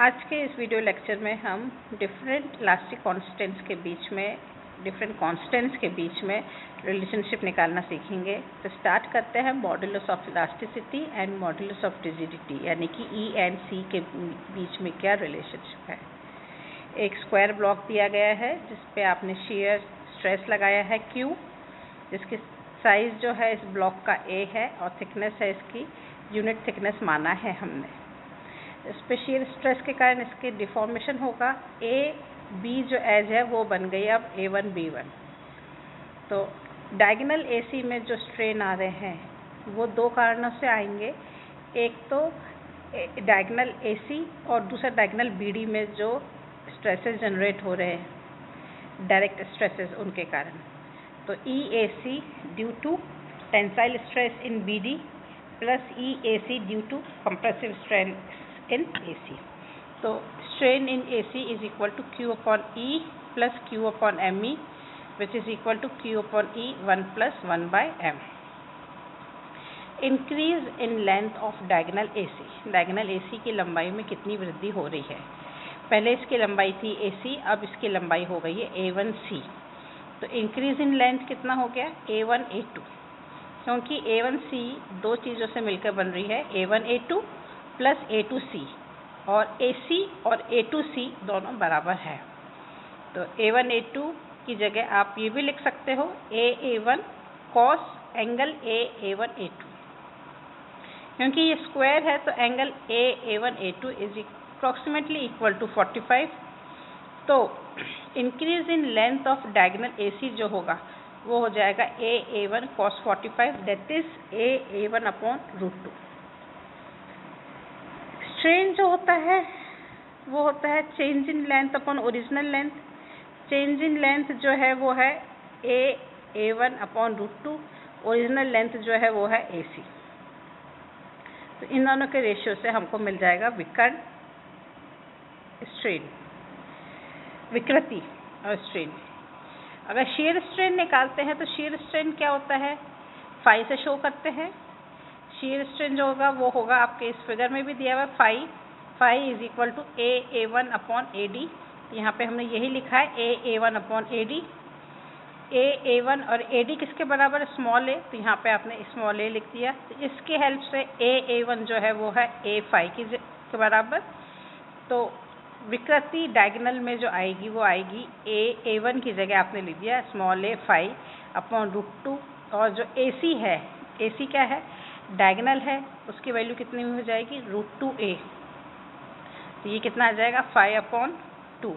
आज के इस वीडियो लेक्चर में हम डिफरेंट इलास्टिक कांस्टेंट्स के बीच में रिलेशनशिप निकालना सीखेंगे। तो स्टार्ट करते हैं modulus of elasticity and modulus of rigidity, यानी कि ई एंड सी के बीच में क्या रिलेशनशिप है। एक स्क्वायर ब्लॉक दिया गया है जिस पे आपने शियर स्ट्रेस लगाया है Q, जिसकी साइज जो है इस ब्लॉक का A है और थिकनेस है इसकी यूनिट थिकनेस माना है हमने। इस पे शियर स्ट्रेस के कारण इसके डिफॉर्मेशन होगा। A B जो एज है वो बन गई अब A1 B1। तो डायगोनल AC में जो स्ट्रेन आ रहे हैं वो दो कारणों से आएंगे। एक तो डायगोनल AC और दूसरा डायगोनल BD में जो स्ट्रेसेस जनरेट हो रहे हैं, डायरेक्ट स्ट्रेसेस, उनके कारण। तो EAC due to tensile stress in BD plus EAC due to compressive stress in AC। तो strain in AC is equal to Q upon E plus Q upon ME, which is equal to Q upon E 1 plus 1 by M। Increase in length of diagonal AC। diagonal AC की लंबाई में कितनी वृद्धि हो रही है। पहले इसकी लंबाई थी AC, अब इसकी लंबाई हो गई है A1C। तो इंक्रीज इन लेंथ कितना हो गया A1 A2, क्योंकि A1C दो चीज़ों से मिलकर बन रही है, A1 A2 प्लस A2C, और AC और A2C दोनों बराबर है। तो A1 A2 की जगह आप ये भी लिख सकते हो A1 cos angle A1 A2, क्योंकि ये स्क्वायर है तो angle A1 A2 is approximately equal to 45। तो increase in length of diagonal AC जो होगा वो हो जाएगा A1 cos 45, that is A1 upon √2। Strain जो होता है वो होता है change in length upon original length. Change in length जो है वो है A1 अपॉन √2, ओरिजिनल लेंथ जो है वो है AC। तो इन दोनों के रेशियो से हमको मिल जाएगा विकर्ण स्ट्रेन, विकृति और स्ट्रेन। अगर शियर स्ट्रेन निकालते हैं तो शियर स्ट्रेन क्या होता है, फाई से शो करते हैं। शियर स्ट्रेन जो होगा वो होगा आपके इस फिगर में भी दिया हुआ है, phi is equal to A1 upon AD। यहाँ पे हमने यही लिखा है A1 अपॉन AD। A1 और AD किसके बराबर है, स्मॉल a, तो यहाँ पे आपने स्मॉल a लिख दिया। तो इसके हेल्प से A1 जो है वो है A फाई के बराबर। तो विकृति डायगोनल में जो आएगी वो आएगी A1 की जगह आपने लिख दिया स्मॉल a फाई अपॉन √2, और जो AC है, AC क्या है, डायगोनल है, उसकी वैल्यू कितनी हो जाएगी √2a। तो ये कितना आ जाएगा 5 अपॉन 2।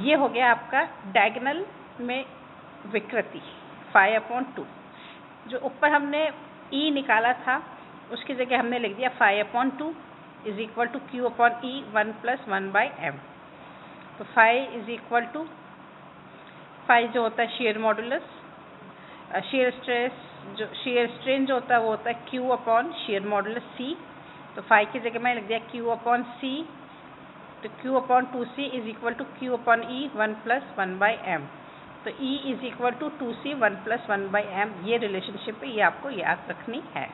ये हो गया आपका डायगोनल में विकृति 5 अपॉन 2। जो ऊपर हमने E निकाला था उसकी जगह हमने लिख दिया 5 upon 2 is equal to Q upon E 1 plus 1 by M। तो 5 इज इक्वल टू 5 जो होता है शियर मॉडुलस, शियर स्ट्रेस जो शियर स्ट्रेन जो होता है वो होता है Q upon shear modulus C। तो 5 की जगह मैं लिख दिया Q अपॉन C। तो Q upon 2C is equal to Q upon E 1 plus 1 by M। तो E is equal to 2C 1 plus 1 by M। ये रिलेशनशिप है, ये आपको याद रखनी है।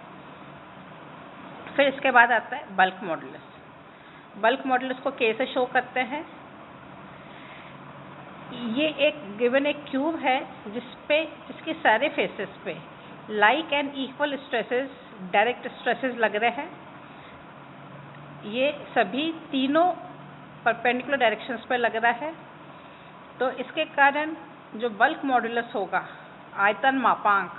फिर इसके बाद आता है बल्क मॉडुलस। बल्क मॉडुलस को K से शो करते हैं। ये एक गिवन एक क्यूब है जिसके सारे फेसेस पे like and equal stresses, direct stresses लग रहे हैं। ये सभी तीनों परपेंडिकुलर डायरेक्शंस पे लग रहा है। तो इसके कारण जो बल्क मॉडुलस होगा, आयतन मापांक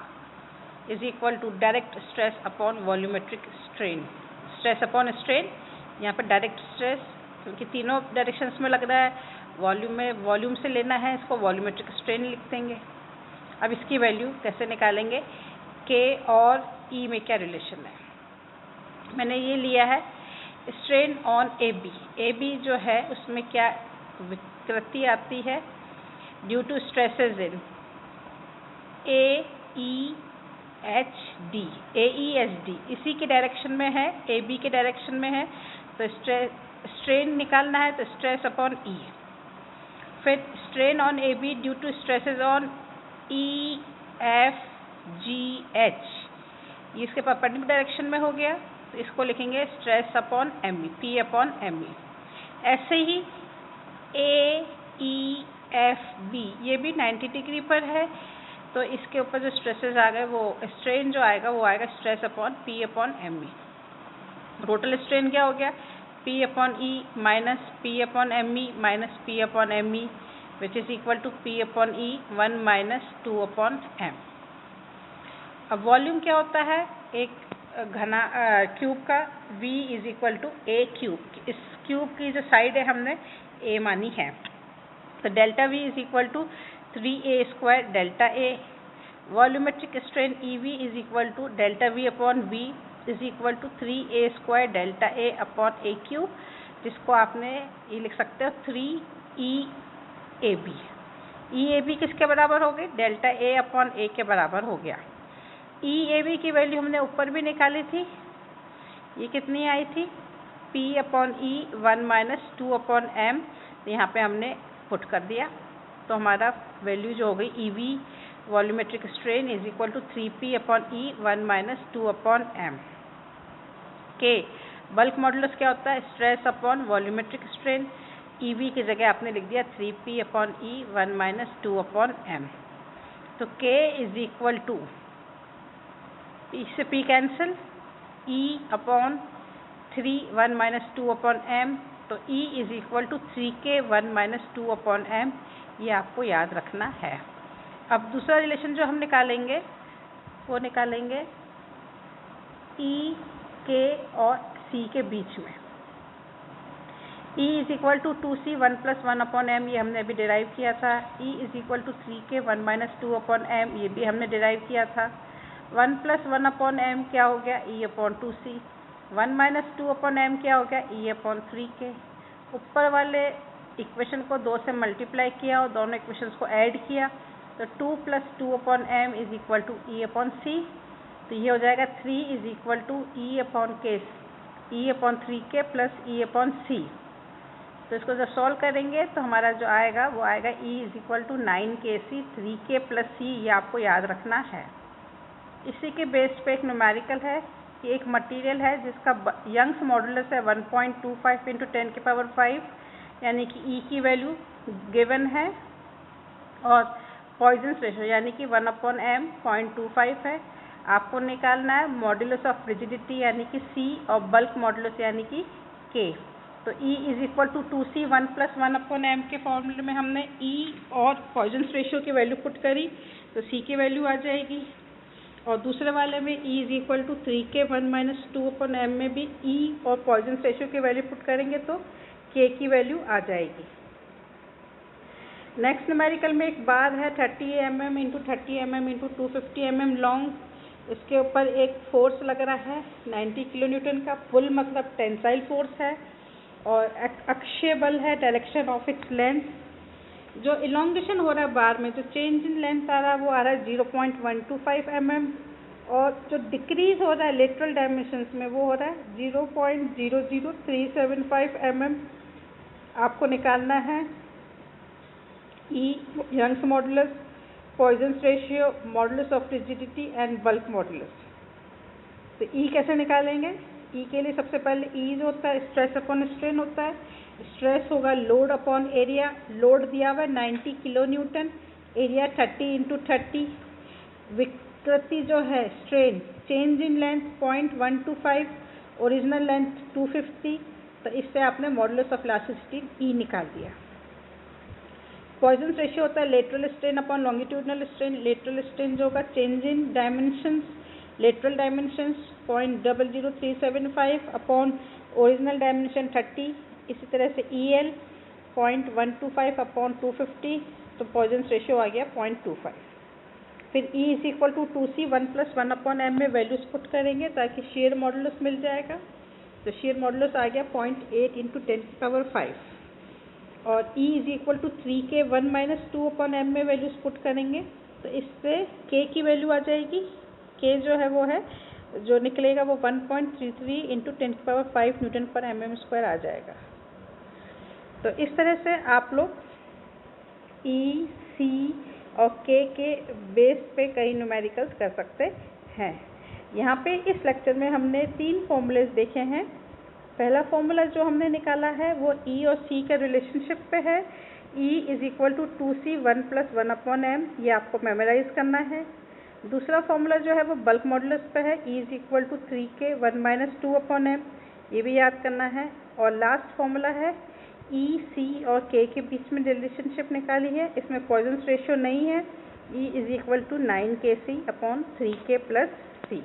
is equal to direct stress upon volumetric strain. Stress upon strain, यहाँ पर डायरेक्ट स्ट्रेस क्योंकि तीनों डायरेक्शंस में लग रहा है, वॉल्यूम से लेना है, इसको वॉल्यूमेट्रिक स्ट्रेन लिख देंगे। अब इसकी वैल्यू कैसे निकालेंगे, K और E में क्या रिलेशन है। मैंने ये लिया है स्ट्रेन ऑन AB। AB जो है उसमें क्या विकृति आती है, due to stresses in AEHD, इसी के डायरेक्शन में है, AB के डायरेक्शन में है। तो स्ट्रेन निकालना है तो स्ट्रेस अपॉन E। फिर strain on AB due to stresses on EFGH, ये इसके परपेंडिकुलर डायरेक्शन में हो गया। तो इसको लिखेंगे stress upon M E, P upon M E. ऐसे ही ए ई एफ बी, ये भी 90 डिग्री पर है, तो इसके ऊपर जो स्ट्रेसेस आ गए वो स्ट्रेन जो आएगा वो आएगा stress upon P upon M E. Total strain क्या हो गया, P upon E minus P upon M E minus P upon M E which is equal to P upon E 1 minus 2 upon एम। अब volume क्या होता है एक घना क्यूब का, v is equal to A cube. इस क्यूब की जो साइड है हमने a मानी है, तो delta v is equal to 3a square delta a। Volumetric strain EV is equal to delta v upon v is equal to 3a square delta a upon a cube, जिसको आपने ये लिख सकते हो 3EAB। EAB किसके बराबर हो गई, डेल्टा a अपॉन a के बराबर हो गया। EAB की वैल्यू हमने ऊपर भी निकाली थी, ये कितनी आई थी, P upon E 1 minus 2 upon M, यहाँ पे हमने पुट कर दिया, तो हमारा वैल्यू जो हो गई EV volumetric strain is equal to 3P upon E 1 minus 2 upon M। K bulk modulus क्या होता है, stress upon volumetric strain, EV की जगह आपने लिख दिया 3P upon E 1 minus 2 upon M। तो K इज इक्वल टू, इससे P cancel, E upon 3 1 minus 2 upon M, तो E is equal to 3K 1 minus 2 upon M, ये आपको याद रखना है। अब दूसरा रिलेशन जो हम निकालेंगे वो निकालेंगे E K और C के बीच में। E is equal to 2C 1 plus 1 upon M, ये हमने अभी डिराइव किया था। E is equal to 3K 1 minus 2 upon M, ये भी हमने डिराइव किया था। 1 प्लस 1 अपॉन M क्या हो गया, E upon 2C। 1 minus 2 upon M क्या हो गया, E अपॉन 3K। ऊपर वाले इक्वेशन को 2 से मल्टीप्लाई किया और दोनों इक्वेशंस को ऐड किया, तो 2 plus 2 upon M is equal to E upon C, तो ये हो जाएगा 3 is equal to E upon K, E upon 3K plus E upon C। तो इसको जब सॉल्व करेंगे तो हमारा जो आएगा वो आएगा E is equal to 9KC 3K plus C, ये आपको याद रखना है। इसी के बेस पे एक न्यूमेरिकल है कि एक मटेरियल है जिसका यंग्स मॉडुलस है 1.25 इंटू 10 की पावर 5, यानी कि E की वैल्यू गिवन है, और पॉइजन्स रेशो यानी कि 1 अपॉन M 0.25 है। आपको निकालना है मॉडुलस ऑफ रिजिडिटी यानी कि C और बल्क मॉडुलस यानी कि K। तो E is equal to 2C 1 plus 1 upon M के फॉर्मूले में हमने E और पॉइजन्स रेशियो की वैल्यू पुट करी, तो C की वैल्यू आ जाएगी। और दूसरे वाले में E is equal to 3K 1 minus 2 upon M में भी E और पॉइजन्स रेशियो की वैल्यू पुट करेंगे तो K की वैल्यू आ जाएगी। नेक्स्ट न्यूमेरिकल में एक बार है 30 mm into 30 mm into 250 mm long, इसके ऊपर एक फोर्स लग रहा है 90 किलो न्यूटन का। पुल मतलब टेंसाइल फोर्स है, और अक्षीय बल है डायरेक्शन ऑफ इट्स लेंथ। जो इलोंगेशन हो रहा है बार में, जो चेंज इन लेंथ आ रहा है वो आ रहा है 0.125 mm, और जो डिक्रीज हो रहा है लेटरल डायमेंशंस में वो हो रहा है 0.00375 mm। आपको निकालना है E Young's modulus, Poisson's ratio, modulus of rigidity and bulk modulus. तो E कैसे निकालेंगे, E के लिए सबसे पहले E जो होता है स्ट्रेस अपॉन स्ट्रेन होता है। स्ट्रेस होगा लोड अपॉन एरिया, लोड दिया हुआ है 90 किलो न्यूटन, एरिया 30 इंटू 30। विकृति जो है strain, change in length 0.125, original length 250, तो इससे आपने मॉडुलस ऑफ इलास्टिसिटी E निकाल दिया। पॉइजन्स रेशियो होता है lateral strain upon longitudinal strain. Lateral strain जो होगा change in dimensions, lateral dimensions 0.00375 upon original dimension 30। इसी तरह से EL 0.125 अपॉन 250, तो पॉइजन्स रेशियो आ गया 0.25। फिर E is equal to 2C 1 plus 1 upon M में वैल्यूज पुट करेंगे ताकि शेयर मॉडुलस मिल जाएगा, तो शेयर मॉडुलस आ गया 0.8 इंटू 10 की पावर 5। और E is equal to 3K 1 minus 2 upon M में वैल्यूज पुट करेंगे, तो इससे K की वैल्यू आ जाएगी। K जो है वो है, जो निकलेगा वो 1.33 इंटू 10 की पावर 5 न्यूटन पर mm स्क्वायर आ जाएगा। तो इस तरह से आप लोग E, C और K के बेस पे कई न्यूमेरिकल्स कर सकते हैं। यहाँ पे इस लेक्चर में हमने 3 फॉर्मूलेस देखे हैं। पहला फॉर्मूला जो हमने निकाला है वो E और C के रिलेशनशिप पे है। E is equal to 2C 1 + 1/m, ये आपको मेमोराइज करना है। दूसरा फॉर्मूला जो है वो बल्क मॉडुलस पे है, E is equal to 3K 1 - 2/m, ये भी याद करना है। और लास्ट फॉर्मूला है E, C और K के बीच में रिलेशनशिप निकाली है, इसमें पॉइजन्स रेशियो नहीं है। E is equal to 9Kc/3K + C।